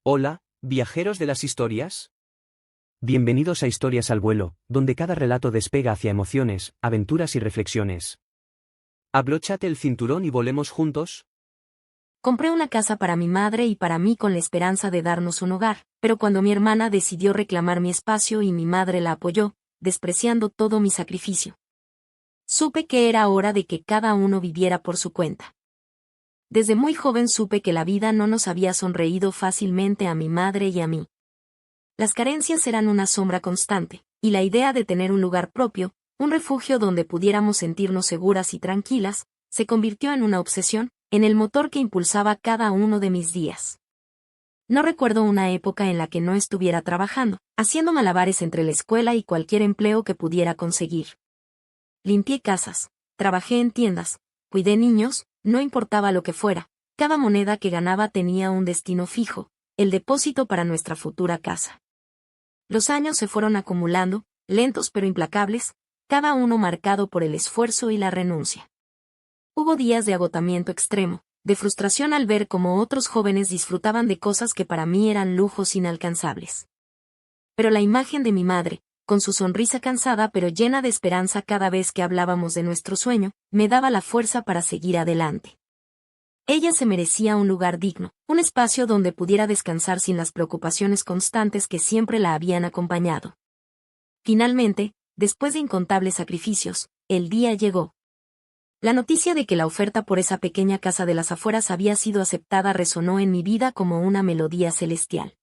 Hola, viajeros de las historias. Bienvenidos a Historias al vuelo, donde cada relato despega hacia emociones, aventuras y reflexiones. Abróchate el cinturón y volemos juntos. Compré una casa para mi madre y para mí con la esperanza de darnos un hogar, pero cuando mi hermana decidió reclamar mi espacio y mi madre la apoyó, despreciando todo mi sacrificio, supe que era hora de que cada uno viviera por su cuenta. Desde muy joven supe que la vida no nos había sonreído fácilmente a mi madre y a mí. Las carencias eran una sombra constante, y la idea de tener un lugar propio, un refugio donde pudiéramos sentirnos seguras y tranquilas, se convirtió en una obsesión, en el motor que impulsaba cada uno de mis días. No recuerdo una época en la que no estuviera trabajando, haciendo malabares entre la escuela y cualquier empleo que pudiera conseguir. Limpié casas, trabajé en tiendas, cuidé niños, no importaba lo que fuera, cada moneda que ganaba tenía un destino fijo, el depósito para nuestra futura casa. Los años se fueron acumulando, lentos pero implacables, cada uno marcado por el esfuerzo y la renuncia. Hubo días de agotamiento extremo, de frustración al ver cómo otros jóvenes disfrutaban de cosas que para mí eran lujos inalcanzables. Pero la imagen de mi madre, con su sonrisa cansada pero llena de esperanza cada vez que hablábamos de nuestro sueño, me daba la fuerza para seguir adelante. Ella se merecía un lugar digno, un espacio donde pudiera descansar sin las preocupaciones constantes que siempre la habían acompañado. Finalmente, después de incontables sacrificios, el día llegó. La noticia de que la oferta por esa pequeña casa de las afueras había sido aceptada resonó en mi vida como una melodía celestial.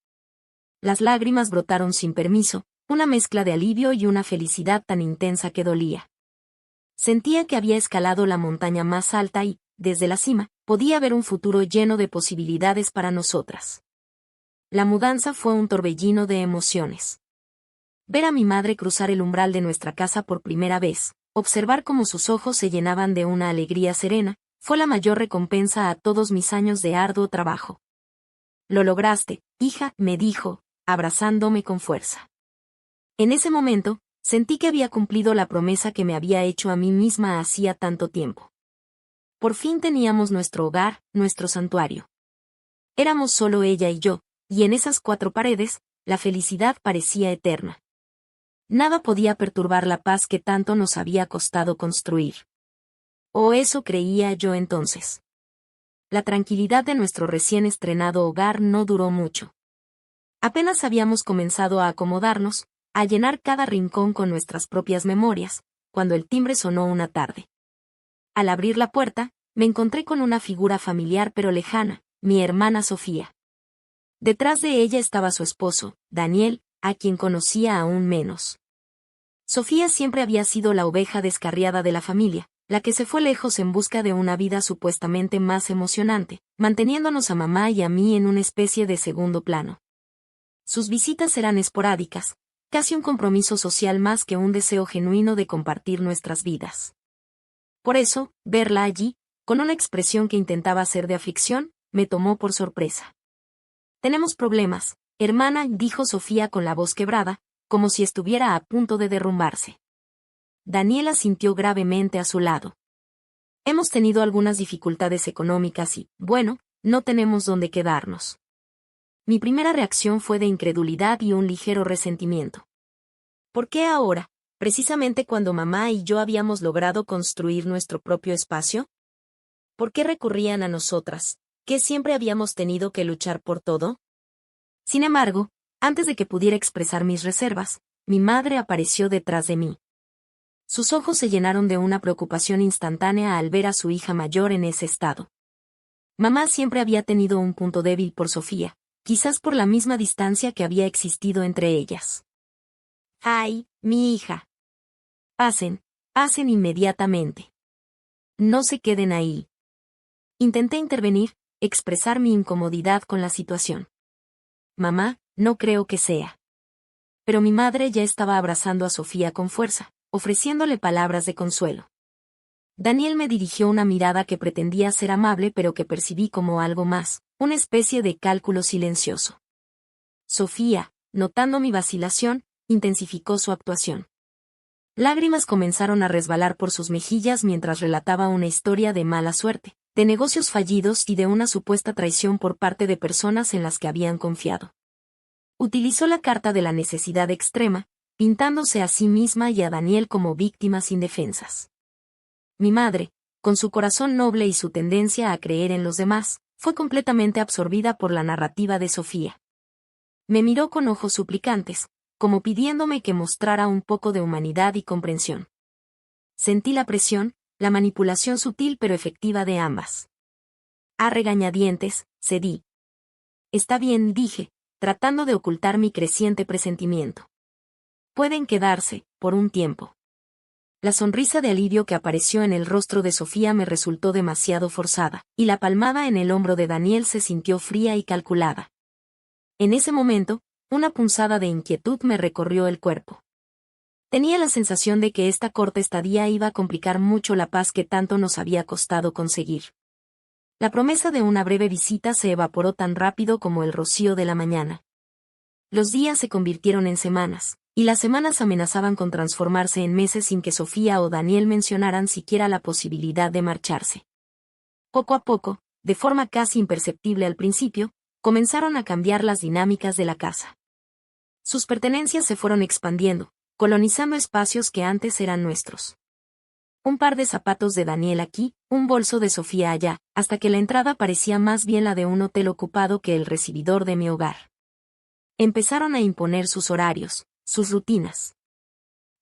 Las lágrimas brotaron sin permiso, una mezcla de alivio y una felicidad tan intensa que dolía. Sentía que había escalado la montaña más alta y, desde la cima, podía ver un futuro lleno de posibilidades para nosotras. La mudanza fue un torbellino de emociones. Ver a mi madre cruzar el umbral de nuestra casa por primera vez, observar cómo sus ojos se llenaban de una alegría serena, fue la mayor recompensa a todos mis años de arduo trabajo. «Lo lograste, hija», me dijo, abrazándome con fuerza. En ese momento, sentí que había cumplido la promesa que me había hecho a mí misma hacía tanto tiempo. Por fin teníamos nuestro hogar, nuestro santuario. Éramos solo ella y yo, y en esas 4 paredes, la felicidad parecía eterna. Nada podía perturbar la paz que tanto nos había costado construir. O eso creía yo entonces. La tranquilidad de nuestro recién estrenado hogar no duró mucho. Apenas habíamos comenzado a acomodarnos, a llenar cada rincón con nuestras propias memorias, cuando el timbre sonó una tarde. Al abrir la puerta, me encontré con una figura familiar pero lejana, mi hermana Sofía. Detrás de ella estaba su esposo, Daniel, a quien conocía aún menos. Sofía siempre había sido la oveja descarriada de la familia, la que se fue lejos en busca de una vida supuestamente más emocionante, manteniéndonos a mamá y a mí en una especie de segundo plano. Sus visitas eran esporádicas, casi un compromiso social más que un deseo genuino de compartir nuestras vidas. Por eso, verla allí, con una expresión que intentaba ser de aflicción, me tomó por sorpresa. «Tenemos problemas, hermana», dijo Sofía con la voz quebrada, como si estuviera a punto de derrumbarse. Daniela sintió gravemente a su lado. «Hemos tenido algunas dificultades económicas y, bueno, no tenemos dónde quedarnos». Mi primera reacción fue de incredulidad y un ligero resentimiento. ¿Por qué ahora, precisamente cuando mamá y yo habíamos logrado construir nuestro propio espacio? ¿Por qué recurrían a nosotras, que siempre habíamos tenido que luchar por todo? Sin embargo, antes de que pudiera expresar mis reservas, mi madre apareció detrás de mí. Sus ojos se llenaron de una preocupación instantánea al ver a su hija mayor en ese estado. Mamá siempre había tenido un punto débil por Sofía, quizás por la misma distancia que había existido entre ellas. «¡Ay, mi hija! Pasen inmediatamente. No se queden ahí». Intenté intervenir, expresar mi incomodidad con la situación. «Mamá, no creo que sea». Pero mi madre ya estaba abrazando a Sofía con fuerza, ofreciéndole palabras de consuelo. Daniel me dirigió una mirada que pretendía ser amable pero que percibí como algo más, una especie de cálculo silencioso. Sofía, notando mi vacilación, intensificó su actuación. Lágrimas comenzaron a resbalar por sus mejillas mientras relataba una historia de mala suerte, de negocios fallidos y de una supuesta traición por parte de personas en las que habían confiado. Utilizó la carta de la necesidad extrema, pintándose a sí misma y a Daniel como víctimas indefensas. Mi madre, con su corazón noble y su tendencia a creer en los demás, fue completamente absorbida por la narrativa de Sofía. Me miró con ojos suplicantes, como pidiéndome que mostrara un poco de humanidad y comprensión. Sentí la presión, la manipulación sutil pero efectiva de ambas. A regañadientes, cedí. Está bien, dije, tratando de ocultar mi creciente presentimiento. Pueden quedarse, por un tiempo. La sonrisa de alivio que apareció en el rostro de Sofía me resultó demasiado forzada, y la palmada en el hombro de Daniel se sintió fría y calculada. En ese momento, una punzada de inquietud me recorrió el cuerpo. Tenía la sensación de que esta corta estadía iba a complicar mucho la paz que tanto nos había costado conseguir. La promesa de una breve visita se evaporó tan rápido como el rocío de la mañana. Los días se convirtieron en semanas, y las semanas amenazaban con transformarse en meses sin que Sofía o Daniel mencionaran siquiera la posibilidad de marcharse. Poco a poco, de forma casi imperceptible al principio, comenzaron a cambiar las dinámicas de la casa. Sus pertenencias se fueron expandiendo, colonizando espacios que antes eran nuestros. Un par de zapatos de Daniel aquí, un bolso de Sofía allá, hasta que la entrada parecía más bien la de un hotel ocupado que el recibidor de mi hogar. Empezaron a imponer sus horarios, sus rutinas.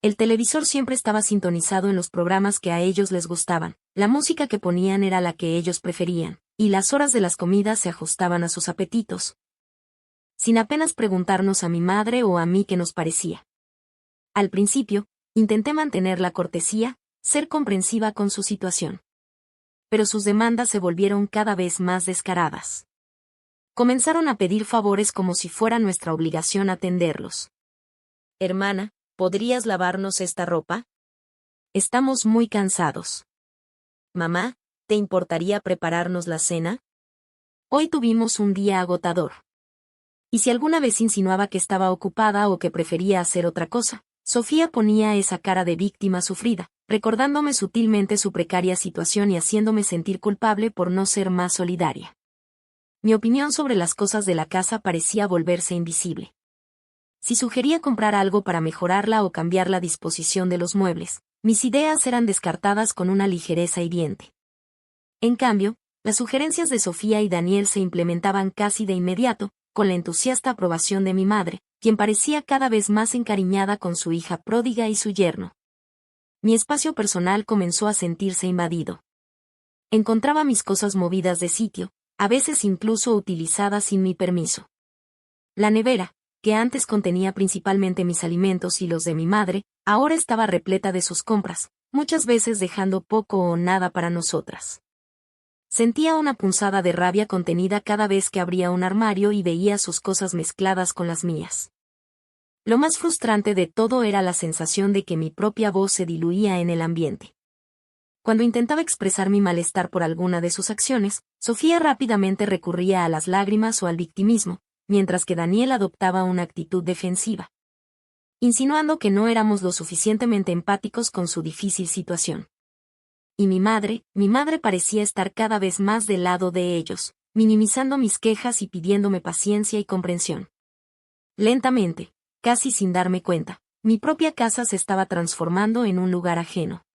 El televisor siempre estaba sintonizado en los programas que a ellos les gustaban, la música que ponían era la que ellos preferían, y las horas de las comidas se ajustaban a sus apetitos. Sin apenas preguntarnos a mi madre o a mí qué nos parecía. Al principio, intenté mantener la cortesía, ser comprensiva con su situación. Pero sus demandas se volvieron cada vez más descaradas. Comenzaron a pedir favores como si fuera nuestra obligación atenderlos. Hermana, ¿podrías lavarnos esta ropa? Estamos muy cansados. Mamá, ¿te importaría prepararnos la cena? Hoy tuvimos un día agotador. Y si alguna vez insinuaba que estaba ocupada o que prefería hacer otra cosa, Sofía ponía esa cara de víctima sufrida, recordándome sutilmente su precaria situación y haciéndome sentir culpable por no ser más solidaria. Mi opinión sobre las cosas de la casa parecía volverse invisible. Si sugería comprar algo para mejorarla o cambiar la disposición de los muebles, mis ideas eran descartadas con una ligereza hiriente. En cambio, las sugerencias de Sofía y Daniel se implementaban casi de inmediato, con la entusiasta aprobación de mi madre, quien parecía cada vez más encariñada con su hija pródiga y su yerno. Mi espacio personal comenzó a sentirse invadido. Encontraba mis cosas movidas de sitio, a veces incluso utilizadas sin mi permiso. La nevera, que antes contenía principalmente mis alimentos y los de mi madre, ahora estaba repleta de sus compras, muchas veces dejando poco o nada para nosotras. Sentía una punzada de rabia contenida cada vez que abría un armario y veía sus cosas mezcladas con las mías. Lo más frustrante de todo era la sensación de que mi propia voz se diluía en el ambiente. Cuando intentaba expresar mi malestar por alguna de sus acciones, Sofía rápidamente recurría a las lágrimas o al victimismo, mientras que Daniel adoptaba una actitud defensiva, insinuando que no éramos lo suficientemente empáticos con su difícil situación. Y mi madre parecía estar cada vez más del lado de ellos, minimizando mis quejas y pidiéndome paciencia y comprensión. Lentamente, casi sin darme cuenta, mi propia casa se estaba transformando en un lugar ajeno.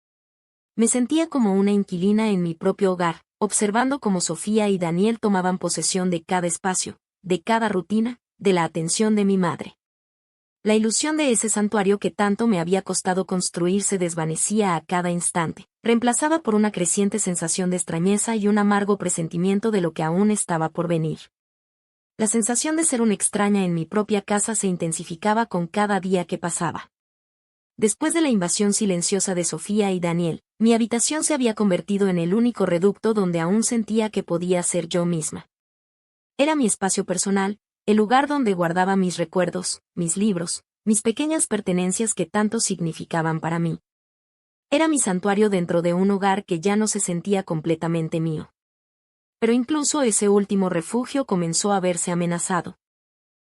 Me sentía como una inquilina en mi propio hogar, observando cómo Sofía y Daniel tomaban posesión de cada espacio, de cada rutina, de la atención de mi madre. La ilusión de ese santuario que tanto me había costado construir se desvanecía a cada instante, reemplazada por una creciente sensación de extrañeza y un amargo presentimiento de lo que aún estaba por venir. La sensación de ser una extraña en mi propia casa se intensificaba con cada día que pasaba. Después de la invasión silenciosa de Sofía y Daniel, mi habitación se había convertido en el único reducto donde aún sentía que podía ser yo misma. Era mi espacio personal, el lugar donde guardaba mis recuerdos, mis libros, mis pequeñas pertenencias que tanto significaban para mí. Era mi santuario dentro de un hogar que ya no se sentía completamente mío. Pero incluso ese último refugio comenzó a verse amenazado.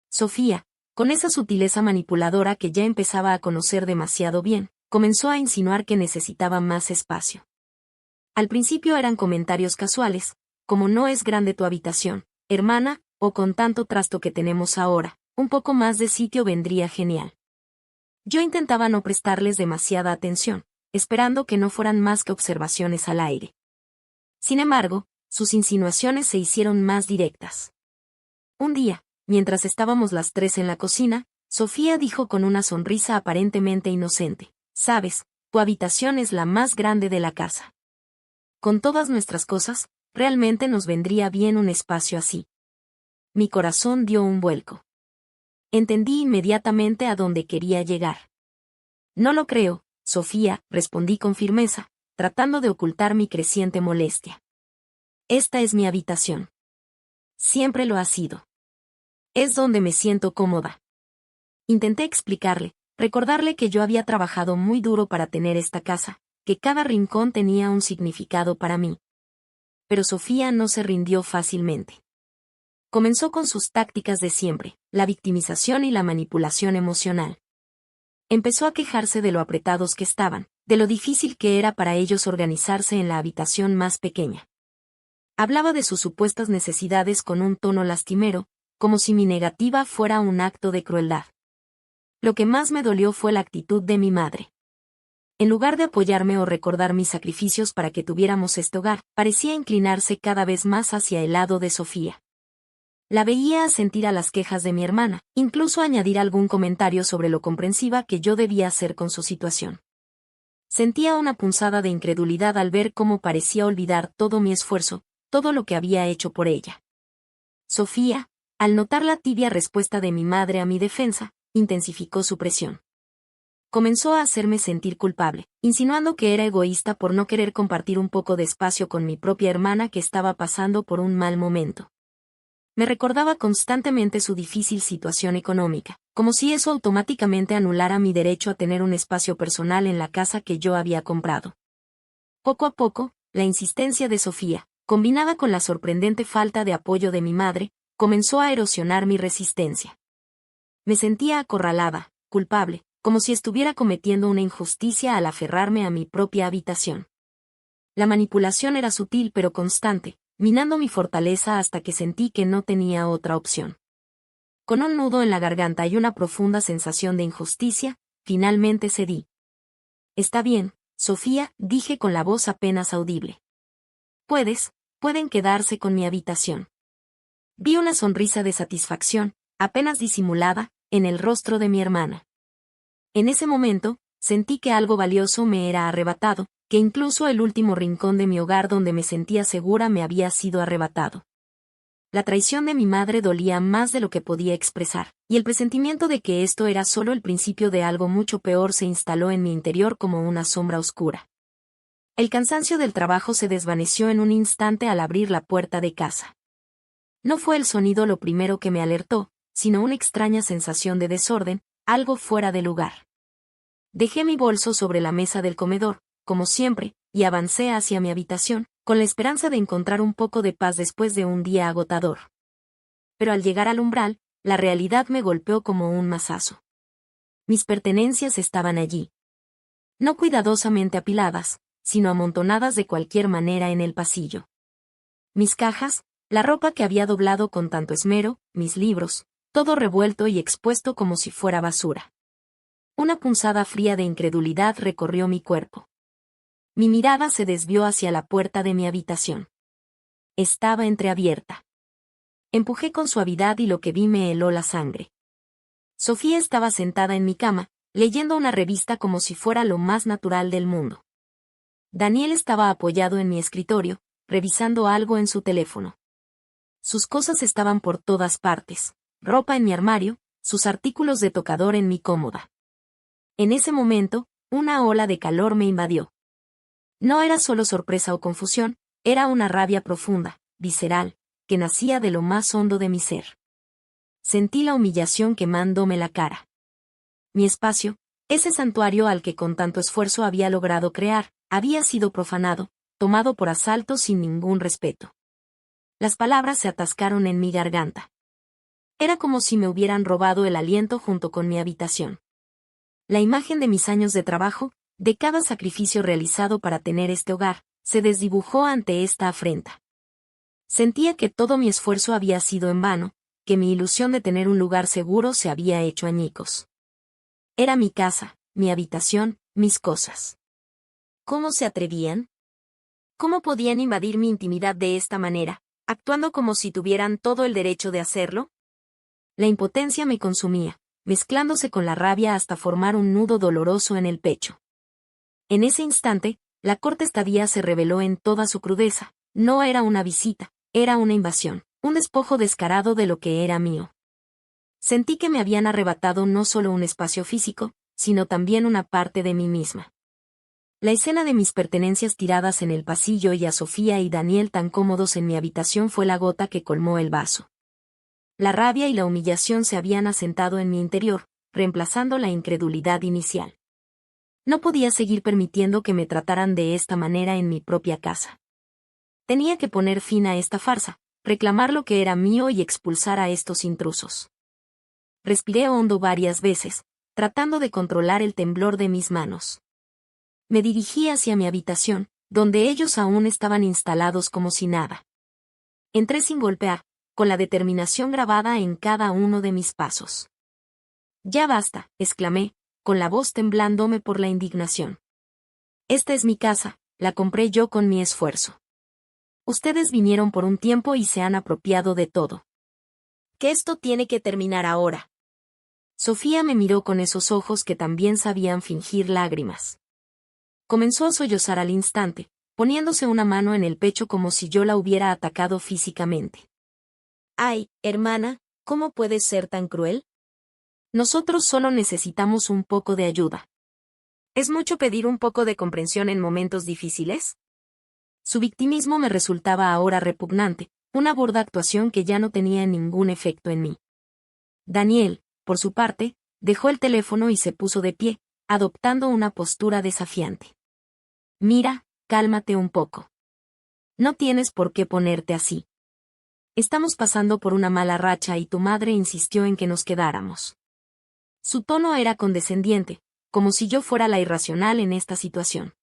Sofía, con esa sutileza manipuladora que ya empezaba a conocer demasiado bien, comenzó a insinuar que necesitaba más espacio. Al principio eran comentarios casuales, como no es grande tu habitación, hermana, o con tanto trasto que tenemos ahora, un poco más de sitio vendría genial. Yo intentaba no prestarles demasiada atención, esperando que no fueran más que observaciones al aire. Sin embargo, sus insinuaciones se hicieron más directas. Un día, mientras estábamos las tres en la cocina, Sofía dijo con una sonrisa aparentemente inocente: «Sabes, tu habitación es la más grande de la casa. Con todas nuestras cosas, realmente nos vendría bien un espacio así». Mi corazón dio un vuelco. Entendí inmediatamente a dónde quería llegar. «No lo creo, Sofía», respondí con firmeza, tratando de ocultar mi creciente molestia. «Esta es mi habitación. Siempre lo ha sido. Es donde me siento cómoda». Intenté explicarle, recordarle que yo había trabajado muy duro para tener esta casa, que cada rincón tenía un significado para mí. Pero Sofía no se rindió fácilmente. Comenzó con sus tácticas de siempre, la victimización y la manipulación emocional. Empezó a quejarse de lo apretados que estaban, de lo difícil que era para ellos organizarse en la habitación más pequeña. Hablaba de sus supuestas necesidades con un tono lastimero, como si mi negativa fuera un acto de crueldad. Lo que más me dolió fue la actitud de mi madre. En lugar de apoyarme o recordar mis sacrificios para que tuviéramos este hogar, parecía inclinarse cada vez más hacia el lado de Sofía. La veía asentir a las quejas de mi hermana, incluso añadir algún comentario sobre lo comprensiva que yo debía ser con su situación. Sentía una punzada de incredulidad al ver cómo parecía olvidar todo mi esfuerzo, todo lo que había hecho por ella. Sofía, al notar la tibia respuesta de mi madre a mi defensa, intensificó su presión. Comenzó a hacerme sentir culpable, insinuando que era egoísta por no querer compartir un poco de espacio con mi propia hermana que estaba pasando por un mal momento. Me recordaba constantemente su difícil situación económica, como si eso automáticamente anulara mi derecho a tener un espacio personal en la casa que yo había comprado. Poco a poco, la insistencia de Sofía, combinada con la sorprendente falta de apoyo de mi madre, comenzó a erosionar mi resistencia. Me sentía acorralada, culpable, como si estuviera cometiendo una injusticia al aferrarme a mi propia habitación. La manipulación era sutil pero constante, minando mi fortaleza hasta que sentí que no tenía otra opción. Con un nudo en la garganta y una profunda sensación de injusticia, finalmente cedí. «Está bien, Sofía», dije con la voz apenas audible. Pueden quedarse con mi habitación». Vi una sonrisa de satisfacción, apenas disimulada, en el rostro de mi hermana. En ese momento, sentí que algo valioso me era arrebatado, que incluso el último rincón de mi hogar donde me sentía segura me había sido arrebatado. La traición de mi madre dolía más de lo que podía expresar, y el presentimiento de que esto era solo el principio de algo mucho peor se instaló en mi interior como una sombra oscura. El cansancio del trabajo se desvaneció en un instante al abrir la puerta de casa. No fue el sonido lo primero que me alertó, sino una extraña sensación de desorden, algo fuera de lugar. Dejé mi bolso sobre la mesa del comedor, como siempre, y avancé hacia mi habitación, con la esperanza de encontrar un poco de paz después de un día agotador. Pero al llegar al umbral, la realidad me golpeó como un mazazo. Mis pertenencias estaban allí. No cuidadosamente apiladas, sino amontonadas de cualquier manera en el pasillo. Mis cajas, la ropa que había doblado con tanto esmero, mis libros, todo revuelto y expuesto como si fuera basura. Una punzada fría de incredulidad recorrió mi cuerpo. Mi mirada se desvió hacia la puerta de mi habitación. Estaba entreabierta. Empujé con suavidad y lo que vi me heló la sangre. Sofía estaba sentada en mi cama, leyendo una revista como si fuera lo más natural del mundo. Daniel estaba apoyado en mi escritorio, revisando algo en su teléfono. Sus cosas estaban por todas partes, ropa en mi armario, sus artículos de tocador en mi cómoda. En ese momento, una ola de calor me invadió. No era solo sorpresa o confusión, era una rabia profunda, visceral, que nacía de lo más hondo de mi ser. Sentí la humillación quemándome la cara. Mi espacio, ese santuario al que con tanto esfuerzo había logrado crear, había sido profanado, tomado por asalto sin ningún respeto. Las palabras se atascaron en mi garganta. Era como si me hubieran robado el aliento junto con mi habitación. La imagen de mis años de trabajo, de cada sacrificio realizado para tener este hogar, se desdibujó ante esta afrenta. Sentía que todo mi esfuerzo había sido en vano, que mi ilusión de tener un lugar seguro se había hecho añicos. Era mi casa, mi habitación, mis cosas. ¿Cómo se atrevían? ¿Cómo podían invadir mi intimidad de esta manera, actuando como si tuvieran todo el derecho de hacerlo? La impotencia me consumía, mezclándose con la rabia hasta formar un nudo doloroso en el pecho. En ese instante, la corta estadía se reveló en toda su crudeza. No era una visita, era una invasión, un despojo descarado de lo que era mío. Sentí que me habían arrebatado no solo un espacio físico, sino también una parte de mí misma. La escena de mis pertenencias tiradas en el pasillo y a Sofía y Daniel tan cómodos en mi habitación fue la gota que colmó el vaso. La rabia y la humillación se habían asentado en mi interior, reemplazando la incredulidad inicial. No podía seguir permitiendo que me trataran de esta manera en mi propia casa. Tenía que poner fin a esta farsa, reclamar lo que era mío y expulsar a estos intrusos. Respiré hondo varias veces, tratando de controlar el temblor de mis manos. Me dirigí hacia mi habitación, donde ellos aún estaban instalados como si nada. Entré sin golpear, con la determinación grabada en cada uno de mis pasos. «Ya basta», exclamé, con la voz temblándome por la indignación. «Esta es mi casa, la compré yo con mi esfuerzo. Ustedes vinieron por un tiempo y se han apropiado de todo. Que esto tiene que terminar ahora». Sofía me miró con esos ojos que también sabían fingir lágrimas. Comenzó a sollozar al instante, poniéndose una mano en el pecho como si yo la hubiera atacado físicamente. «Ay, hermana, ¿cómo puedes ser tan cruel? Nosotros solo necesitamos un poco de ayuda. ¿Es mucho pedir un poco de comprensión en momentos difíciles?». Su victimismo me resultaba ahora repugnante, una burda actuación que ya no tenía ningún efecto en mí. Daniel, por su parte, dejó el teléfono y se puso de pie, adoptando una postura desafiante. «Mira, cálmate un poco. No tienes por qué ponerte así. Estamos pasando por una mala racha y tu madre insistió en que nos quedáramos». Su tono era condescendiente, como si yo fuera la irracional en esta situación.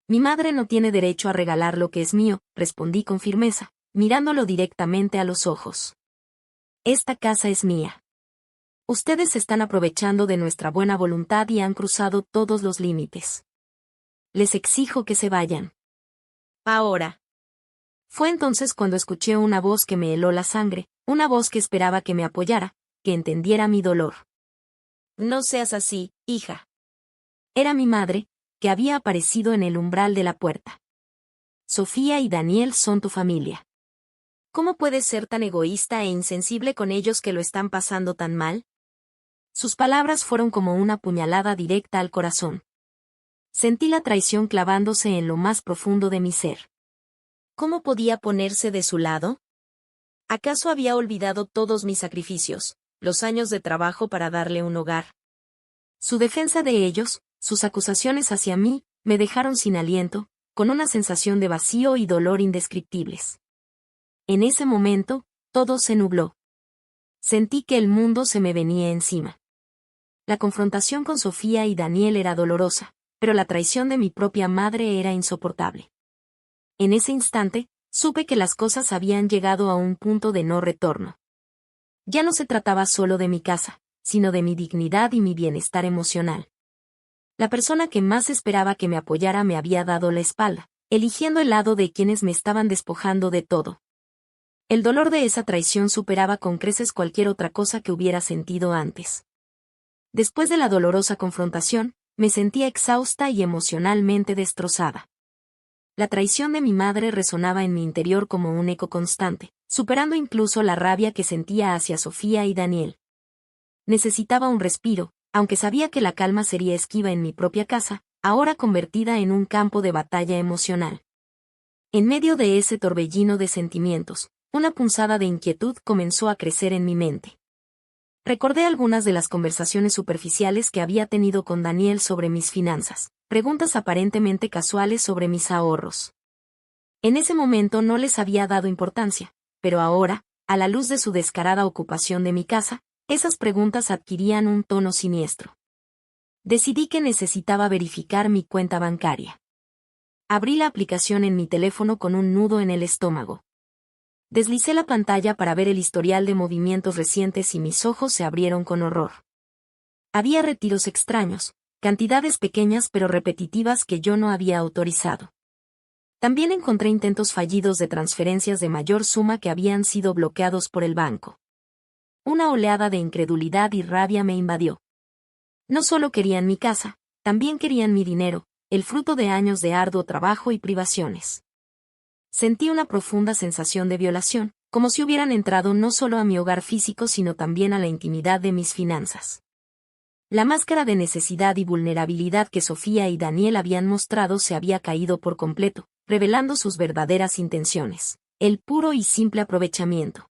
«Mi madre no tiene derecho a regalar lo que es mío», respondí con firmeza, mirándolo directamente a los ojos. «Esta casa es mía. Ustedes se están aprovechando de nuestra buena voluntad y han cruzado todos los límites. Les exijo que se vayan. Ahora». Fue entonces cuando escuché una voz que me heló la sangre, una voz que esperaba que me apoyara, que entendiera mi dolor. «No seas así, hija». Era mi madre, que había aparecido en el umbral de la puerta. «Sofía y Daniel son tu familia. ¿Cómo puedes ser tan egoísta e insensible con ellos que lo están pasando tan mal?». Sus palabras fueron como una puñalada directa al corazón. Sentí la traición clavándose en lo más profundo de mi ser. ¿Cómo podía ponerse de su lado? ¿Acaso había olvidado todos mis sacrificios, los años de trabajo para darle un hogar? Su defensa de ellos, sus acusaciones hacia mí, me dejaron sin aliento, con una sensación de vacío y dolor indescriptibles. En ese momento, todo se nubló. Sentí que el mundo se me venía encima. La confrontación con Sofía y Daniel era dolorosa, pero la traición de mi propia madre era insoportable. En ese instante, supe que las cosas habían llegado a un punto de no retorno. Ya no se trataba solo de mi casa, sino de mi dignidad y mi bienestar emocional. La persona que más esperaba que me apoyara me había dado la espalda, eligiendo el lado de quienes me estaban despojando de todo. El dolor de esa traición superaba con creces cualquier otra cosa que hubiera sentido antes. Después de la dolorosa confrontación, me sentía exhausta y emocionalmente destrozada. La traición de mi madre resonaba en mi interior como un eco constante, superando incluso la rabia que sentía hacia Sofía y Daniel. Necesitaba un respiro, aunque sabía que la calma sería esquiva en mi propia casa, ahora convertida en un campo de batalla emocional. En medio de ese torbellino de sentimientos, una punzada de inquietud comenzó a crecer en mi mente. Recordé algunas de las conversaciones superficiales que había tenido con Daniel sobre mis finanzas, preguntas aparentemente casuales sobre mis ahorros. En ese momento no les había dado importancia, pero ahora, a la luz de su descarada ocupación de mi casa, esas preguntas adquirían un tono siniestro. Decidí que necesitaba verificar mi cuenta bancaria. Abrí la aplicación en mi teléfono con un nudo en el estómago. Deslicé la pantalla para ver el historial de movimientos recientes y mis ojos se abrieron con horror. Había retiros extraños, cantidades pequeñas pero repetitivas que yo no había autorizado. También encontré intentos fallidos de transferencias de mayor suma que habían sido bloqueados por el banco. Una oleada de incredulidad y rabia me invadió. No solo querían mi casa, también querían mi dinero, el fruto de años de arduo trabajo y privaciones. Sentí una profunda sensación de violación, como si hubieran entrado no solo a mi hogar físico sino también a la intimidad de mis finanzas. La máscara de necesidad y vulnerabilidad que Sofía y Daniel habían mostrado se había caído por completo, revelando sus verdaderas intenciones, el puro y simple aprovechamiento.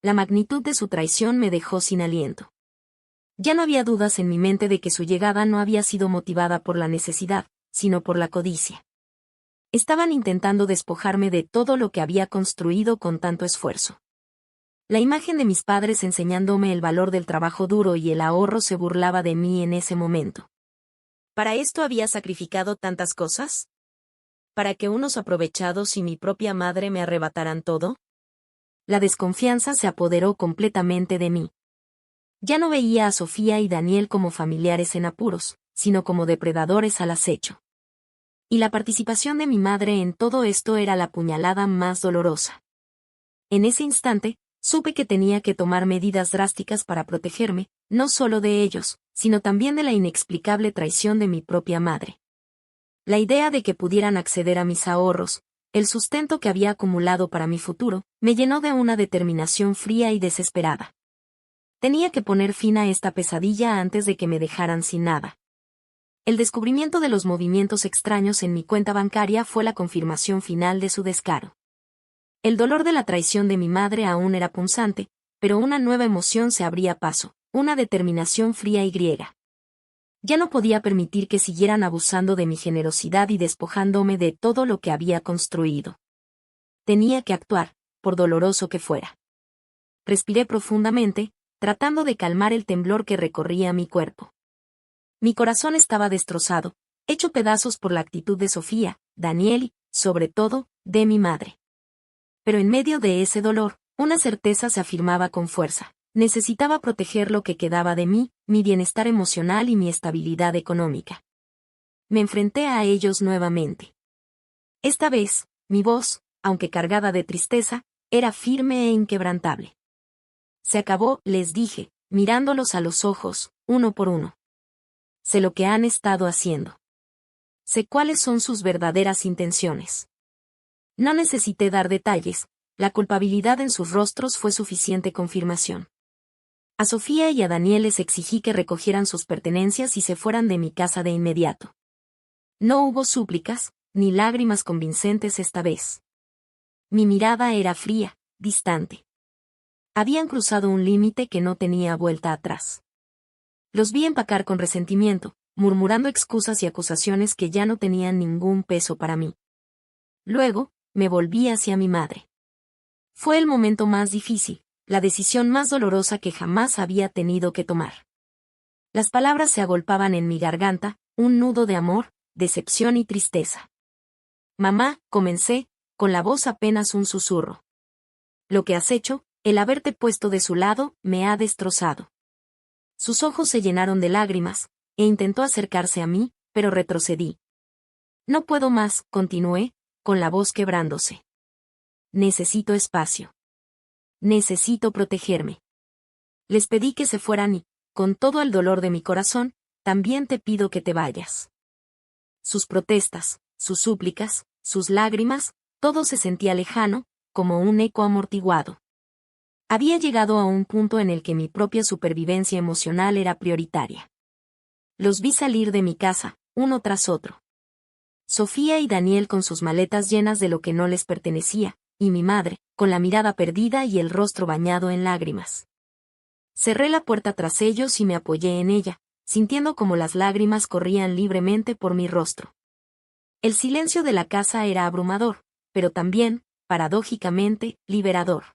La magnitud de su traición me dejó sin aliento. Ya no había dudas en mi mente de que su llegada no había sido motivada por la necesidad, sino por la codicia. Estaban intentando despojarme de todo lo que había construido con tanto esfuerzo. La imagen de mis padres enseñándome el valor del trabajo duro y el ahorro se burlaba de mí en ese momento. ¿Para esto había sacrificado tantas cosas? ¿Para que unos aprovechados y mi propia madre me arrebataran todo? La desconfianza se apoderó completamente de mí. Ya no veía a Sofía y Daniel como familiares en apuros, sino como depredadores al acecho. Y la participación de mi madre en todo esto era la puñalada más dolorosa. En ese instante, supe que tenía que tomar medidas drásticas para protegerme, no solo de ellos, sino también de la inexplicable traición de mi propia madre. La idea de que pudieran acceder a mis ahorros, el sustento que había acumulado para mi futuro, me llenó de una determinación fría y desesperada. Tenía que poner fin a esta pesadilla antes de que me dejaran sin nada. El descubrimiento de los movimientos extraños en mi cuenta bancaria fue la confirmación final de su descaro. El dolor de la traición de mi madre aún era punzante, pero una nueva emoción se abría paso, una determinación fría y griega. Ya no podía permitir que siguieran abusando de mi generosidad y despojándome de todo lo que había construido. Tenía que actuar, por doloroso que fuera. Respiré profundamente, tratando de calmar el temblor que recorría mi cuerpo. Mi corazón estaba destrozado, hecho pedazos por la actitud de Sofía, Daniel y, sobre todo, de mi madre. Pero en medio de ese dolor, una certeza se afirmaba con fuerza. Necesitaba proteger lo que quedaba de mí, mi bienestar emocional y mi estabilidad económica. Me enfrenté a ellos nuevamente. Esta vez, mi voz, aunque cargada de tristeza, era firme e inquebrantable. Se acabó, les dije, mirándolos a los ojos, uno por uno. Sé lo que han estado haciendo. Sé cuáles son sus verdaderas intenciones. No necesité dar detalles, la culpabilidad en sus rostros fue suficiente confirmación. A Sofía y a Daniel les exigí que recogieran sus pertenencias y se fueran de mi casa de inmediato. No hubo súplicas, ni lágrimas convincentes esta vez. Mi mirada era fría, distante. Habían cruzado un límite que no tenía vuelta atrás. Los vi empacar con resentimiento, murmurando excusas y acusaciones que ya no tenían ningún peso para mí. Luego, me volví hacia mi madre. Fue el momento más difícil, la decisión más dolorosa que jamás había tenido que tomar. Las palabras se agolpaban en mi garganta, un nudo de amor, decepción y tristeza. Mamá, comencé, con la voz apenas un susurro. Lo que has hecho, el haberte puesto de su lado, me ha destrozado. Sus ojos se llenaron de lágrimas, e intentó acercarse a mí, pero retrocedí. No puedo más, continué, con la voz quebrándose. Necesito espacio. Necesito protegerme. Les pedí que se fueran y, con todo el dolor de mi corazón, también te pido que te vayas. Sus protestas, sus súplicas, sus lágrimas, todo se sentía lejano, como un eco amortiguado. Había llegado a un punto en el que mi propia supervivencia emocional era prioritaria. Los vi salir de mi casa, uno tras otro. Sofía y Daniel con sus maletas llenas de lo que no les pertenecía, y mi madre, con la mirada perdida y el rostro bañado en lágrimas. Cerré la puerta tras ellos y me apoyé en ella, sintiendo como las lágrimas corrían libremente por mi rostro. El silencio de la casa era abrumador, pero también, paradójicamente, liberador.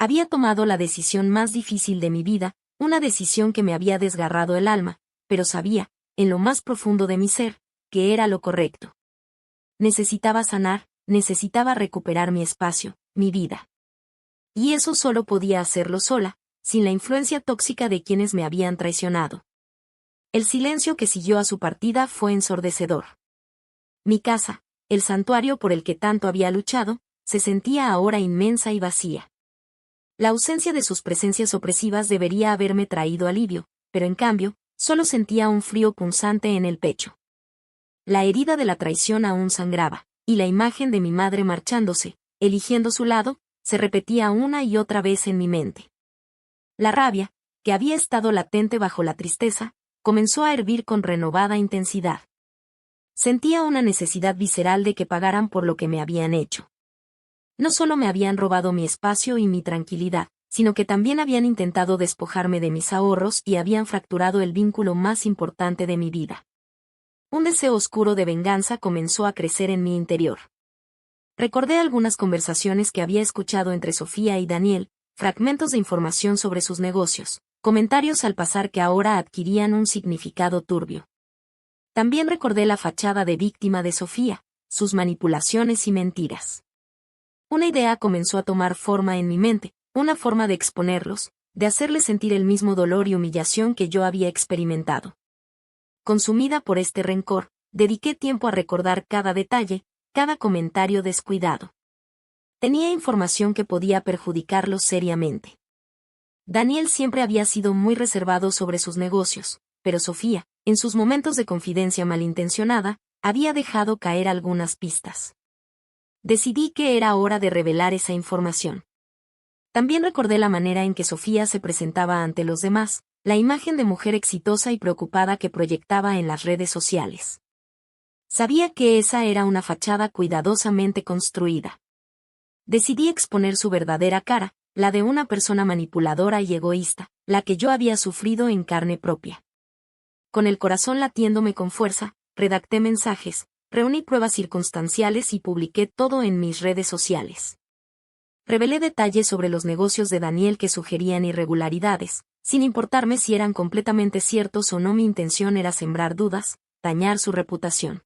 Había tomado la decisión más difícil de mi vida, una decisión que me había desgarrado el alma, pero sabía, en lo más profundo de mi ser, que era lo correcto. necesitaba sanar, necesitaba recuperar mi espacio, mi vida. Y eso solo podía hacerlo sola, sin la influencia tóxica de quienes me habían traicionado. El silencio que siguió a su partida fue ensordecedor. Mi casa, el santuario por el que tanto había luchado, se sentía ahora inmensa y vacía. La ausencia de sus presencias opresivas debería haberme traído alivio, pero en cambio, solo sentía un frío punzante en el pecho. La herida de la traición aún sangraba, y la imagen de mi madre marchándose, eligiendo su lado, se repetía una y otra vez en mi mente. La rabia, que había estado latente bajo la tristeza, comenzó a hervir con renovada intensidad. Sentía una necesidad visceral de que pagaran por lo que me habían hecho. No solo me habían robado mi espacio y mi tranquilidad, sino que también habían intentado despojarme de mis ahorros y habían fracturado el vínculo más importante de mi vida. Un deseo oscuro de venganza comenzó a crecer en mi interior. Recordé algunas conversaciones que había escuchado entre Sofía y Daniel, fragmentos de información sobre sus negocios, comentarios al pasar que ahora adquirían un significado turbio. También recordé la fachada de víctima de Sofía, sus manipulaciones y mentiras. Una idea comenzó a tomar forma en mi mente, una forma de exponerlos, de hacerles sentir el mismo dolor y humillación que yo había experimentado. Consumida por este rencor, dediqué tiempo a recordar cada detalle, cada comentario descuidado. Tenía información que podía perjudicarlos seriamente. Daniel siempre había sido muy reservado sobre sus negocios, pero Sofía, en sus momentos de confidencia malintencionada, había dejado caer algunas pistas. Decidí que era hora de revelar esa información. También recordé la manera en que Sofía se presentaba ante los demás, la imagen de mujer exitosa y preocupada que proyectaba en las redes sociales. Sabía que esa era una fachada cuidadosamente construida. Decidí exponer su verdadera cara, la de una persona manipuladora y egoísta, la que yo había sufrido en carne propia. Con el corazón latiéndome con fuerza, redacté mensajes, reuní pruebas circunstanciales y publiqué todo en mis redes sociales. Revelé detalles sobre los negocios de Daniel que sugerían irregularidades, sin importarme si eran completamente ciertos o no. Mi intención era sembrar dudas, dañar su reputación.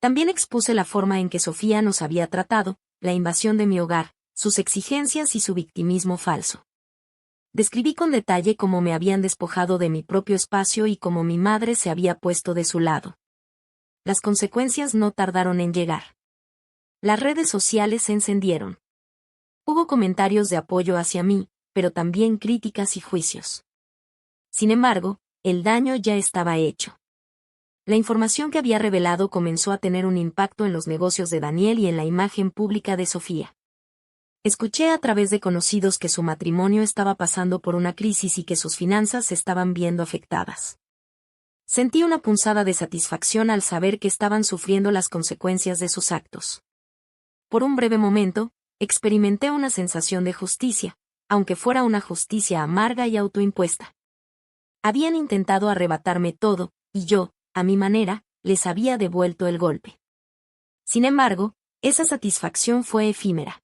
También expuse la forma en que Sofía nos había tratado, la invasión de mi hogar, sus exigencias y su victimismo falso. Describí con detalle cómo me habían despojado de mi propio espacio y cómo mi madre se había puesto de su lado. Las consecuencias no tardaron en llegar. Las redes sociales se encendieron. Hubo comentarios de apoyo hacia mí, pero también críticas y juicios. Sin embargo, el daño ya estaba hecho. La información que había revelado comenzó a tener un impacto en los negocios de Daniel y en la imagen pública de Sofía. Escuché a través de conocidos que su matrimonio estaba pasando por una crisis y que sus finanzas se estaban viendo afectadas. Sentí una punzada de satisfacción al saber que estaban sufriendo las consecuencias de sus actos. Por un breve momento, experimenté una sensación de justicia, aunque fuera una justicia amarga y autoimpuesta. Habían intentado arrebatarme todo, y yo, a mi manera, les había devuelto el golpe. Sin embargo, esa satisfacción fue efímera.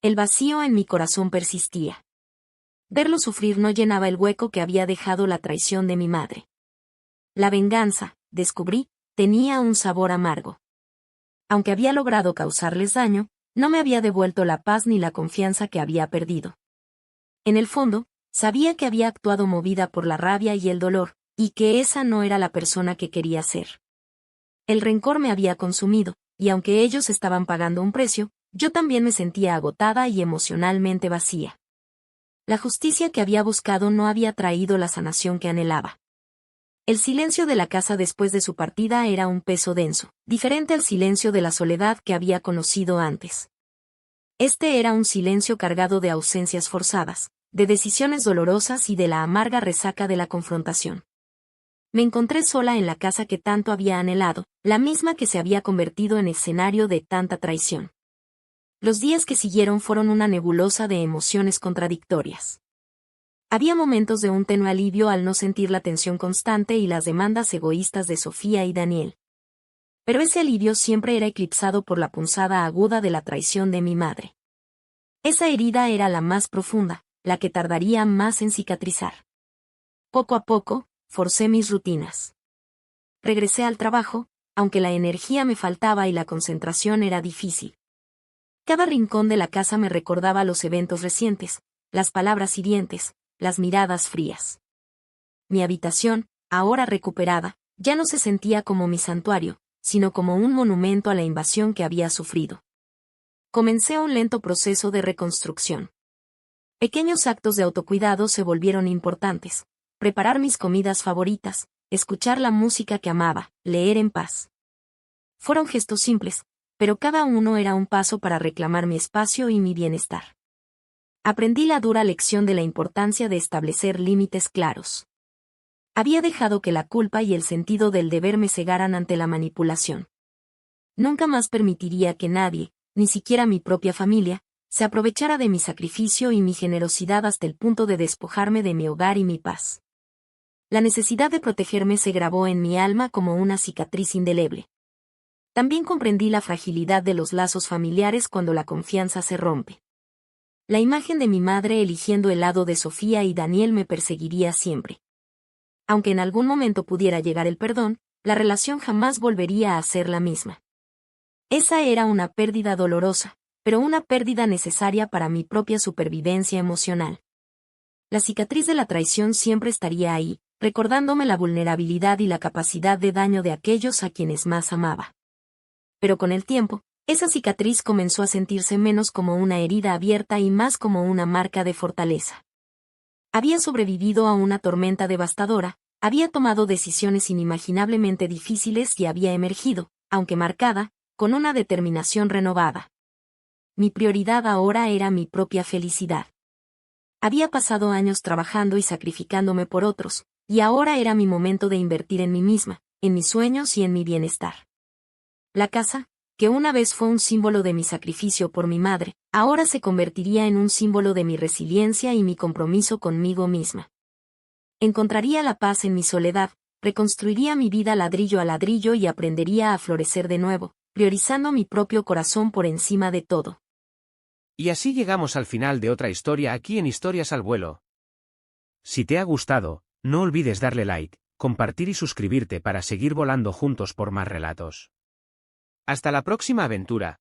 El vacío en mi corazón persistía. Verlo sufrir no llenaba el hueco que había dejado la traición de mi madre. La venganza, descubrí, tenía un sabor amargo. Aunque había logrado causarles daño, no me había devuelto la paz ni la confianza que había perdido. En el fondo, sabía que había actuado movida por la rabia y el dolor, y que esa no era la persona que quería ser. El rencor me había consumido, y aunque ellos estaban pagando un precio, yo también me sentía agotada y emocionalmente vacía. La justicia que había buscado no había traído la sanación que anhelaba. El silencio de la casa después de su partida era un peso denso, diferente al silencio de la soledad que había conocido antes. Este era un silencio cargado de ausencias forzadas, de decisiones dolorosas y de la amarga resaca de la confrontación. Me encontré sola en la casa que tanto había anhelado, la misma que se había convertido en escenario de tanta traición. Los días que siguieron fueron una nebulosa de emociones contradictorias. Había momentos de un tenue alivio al no sentir la tensión constante y las demandas egoístas de Sofía y Daniel. Pero ese alivio siempre era eclipsado por la punzada aguda de la traición de mi madre. Esa herida era la más profunda, la que tardaría más en cicatrizar. Poco a poco, forcé mis rutinas. Regresé al trabajo, aunque la energía me faltaba y la concentración era difícil. Cada rincón de la casa me recordaba los eventos recientes, las palabras hirientes, las miradas frías. Mi habitación, ahora recuperada, ya no se sentía como mi santuario, sino como un monumento a la invasión que había sufrido. Comencé un lento proceso de reconstrucción. Pequeños actos de autocuidado se volvieron importantes: preparar mis comidas favoritas, escuchar la música que amaba, leer en paz. Fueron gestos simples, pero cada uno era un paso para reclamar mi espacio y mi bienestar. Aprendí la dura lección de la importancia de establecer límites claros. Había dejado que la culpa y el sentido del deber me cegaran ante la manipulación. Nunca más permitiría que nadie, ni siquiera mi propia familia, se aprovechara de mi sacrificio y mi generosidad hasta el punto de despojarme de mi hogar y mi paz. La necesidad de protegerme se grabó en mi alma como una cicatriz indeleble. También comprendí la fragilidad de los lazos familiares cuando la confianza se rompe. La imagen de mi madre eligiendo el lado de Sofía y Daniel me perseguiría siempre. Aunque en algún momento pudiera llegar el perdón, la relación jamás volvería a ser la misma. Esa era una pérdida dolorosa, pero una pérdida necesaria para mi propia supervivencia emocional. La cicatriz de la traición siempre estaría ahí, recordándome la vulnerabilidad y la capacidad de daño de aquellos a quienes más amaba. Pero con el tiempo, esa cicatriz comenzó a sentirse menos como una herida abierta y más como una marca de fortaleza. Había sobrevivido a una tormenta devastadora, había tomado decisiones inimaginablemente difíciles y había emergido, aunque marcada, con una determinación renovada. Mi prioridad ahora era mi propia felicidad. Había pasado años trabajando y sacrificándome por otros, y ahora era mi momento de invertir en mí misma, en mis sueños y en mi bienestar. La casa, que una vez fue un símbolo de mi sacrificio por mi madre, ahora se convertiría en un símbolo de mi resiliencia y mi compromiso conmigo misma. Encontraría la paz en mi soledad, reconstruiría mi vida ladrillo a ladrillo y aprendería a florecer de nuevo, priorizando mi propio corazón por encima de todo. Y así llegamos al final de otra historia aquí en Historias al Vuelo. Si te ha gustado, no olvides darle like, compartir y suscribirte para seguir volando juntos por más relatos. Hasta la próxima aventura.